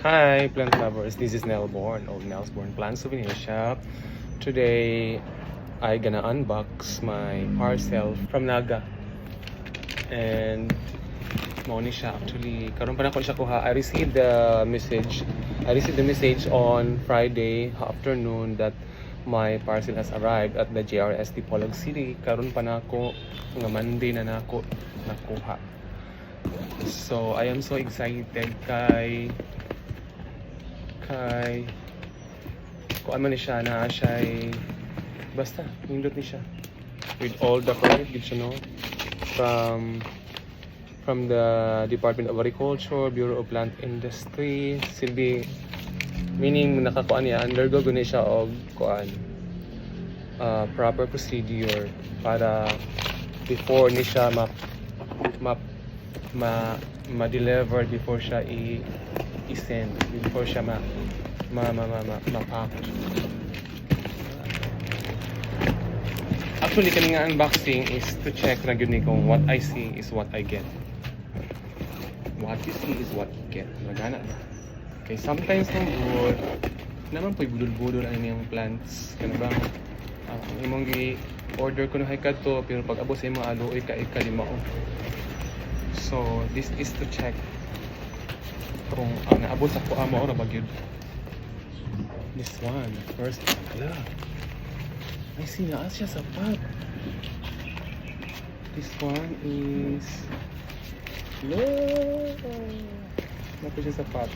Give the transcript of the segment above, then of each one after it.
Hi, plant lovers. This is Nelborn of Nelsborn Plant Souvenir Shop. Today, I gonna unbox my parcel from Naga. And mo ni siya actually. Karon pa na ko siya kuha. I received the message on Friday afternoon that my parcel has arrived at the JRST Polag City. Karon pa na ako nga Monday na nako nakuha. So I am so excited kay kung ano ni siya na siya basta nindot ni siya with all the permit did you know from the Department of Agriculture, Bureau of Plant Industry, silbi meaning nakakuan niya undergo guni siya og kuan proper procedure para before ni siya ma-deliver before siya i-send before siya ma-pack. Actually kani nga unboxing is to check na gyud ni kung what I see is what I get. What you see is what you get. Magana na. Okay, sometimes ng good naman po'y budol-budol ang inyong plants. Kano ba? Imong gi-order ko na hay kadto pero pag abot sa imong aluoy ka ikalima. So, this is to check kung naabot sa kuha mo o na bagyod. This one, first, ala. I see na siya sa pot. This one is no. Napo siya sa pot.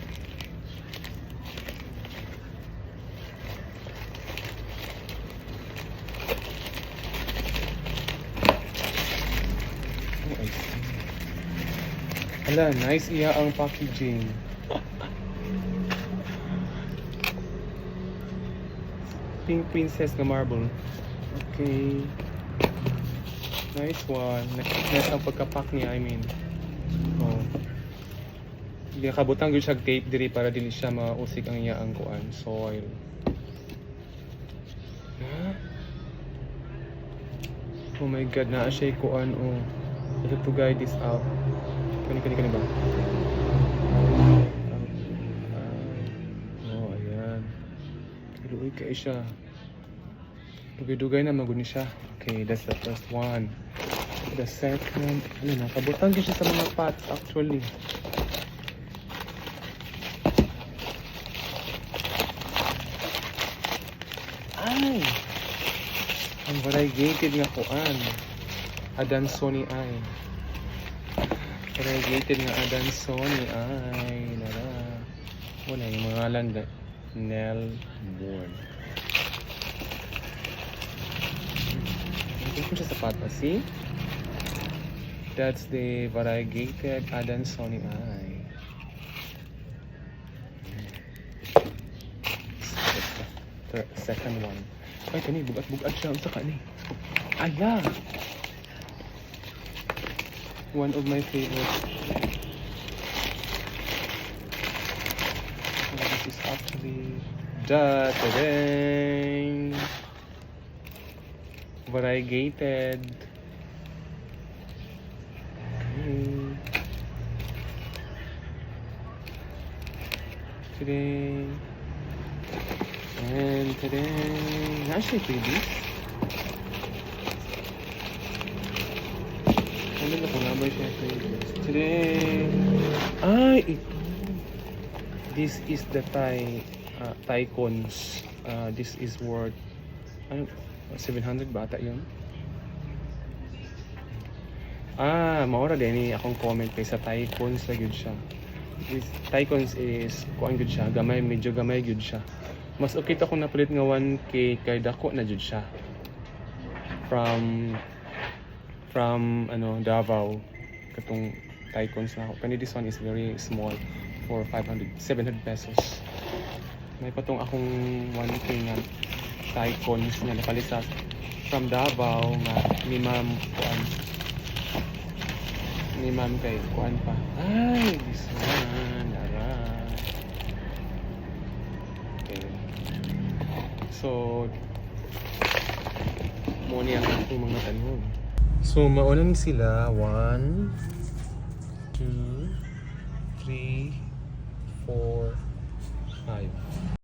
Oh, I see. Ala, nice iya ang packaging. Pink princess na marble. Okay. Nice one. Nice ang pagkapack niya, I mean. Oh. Hindi nakabutang yun siya tape diri para dili siya mausik ang iya ang kuan soil. Huh? Oh my god, naa siya kuan oh. I have to guide this out. Kani ba? Oh, ayan. Kiluoy kayo siya. Dugay-dugay na maguni siya. Okay, that's the first one. The second, nakabutang din siya sa mga pots actually. Ay! Ang variegated nga kuan. Adansonii ay. Variegated nga Adansonii ay. Nara. Wala yung mga landa. Nelborn. Ito siya sa pata. See? That's the variegated Adansonii ay. Second one. Ay, kani, bugat-bugat siya. Ang saka ni. Ala! One of my favorites. This is actually da-da-dang! Variegated. Okay. Today. And today. Actually, babies. Ano na kung naman siya today? Ay, ito. This is the Thai cones. This is worth 700 bata yun. Maura din akong comment kay sa Thai cones na gyud siya. This Thai cones is kuan gyud siya, gamay, medyo gamay gyud siya. Mas okay ta kung napalit nga 1K kay dako na gyud siya. From Davao katong Thai cones na ako. Kani this one is very small for 700 pesos. May patong akong 1K nga Thai cones na napalit sa from Davao nga ni ma'am kay kuan pa. Ay, this one. Alright. Okay. So, mo niya ang akong mga tanong. So, maulan sila. 1, 2, 3, 4,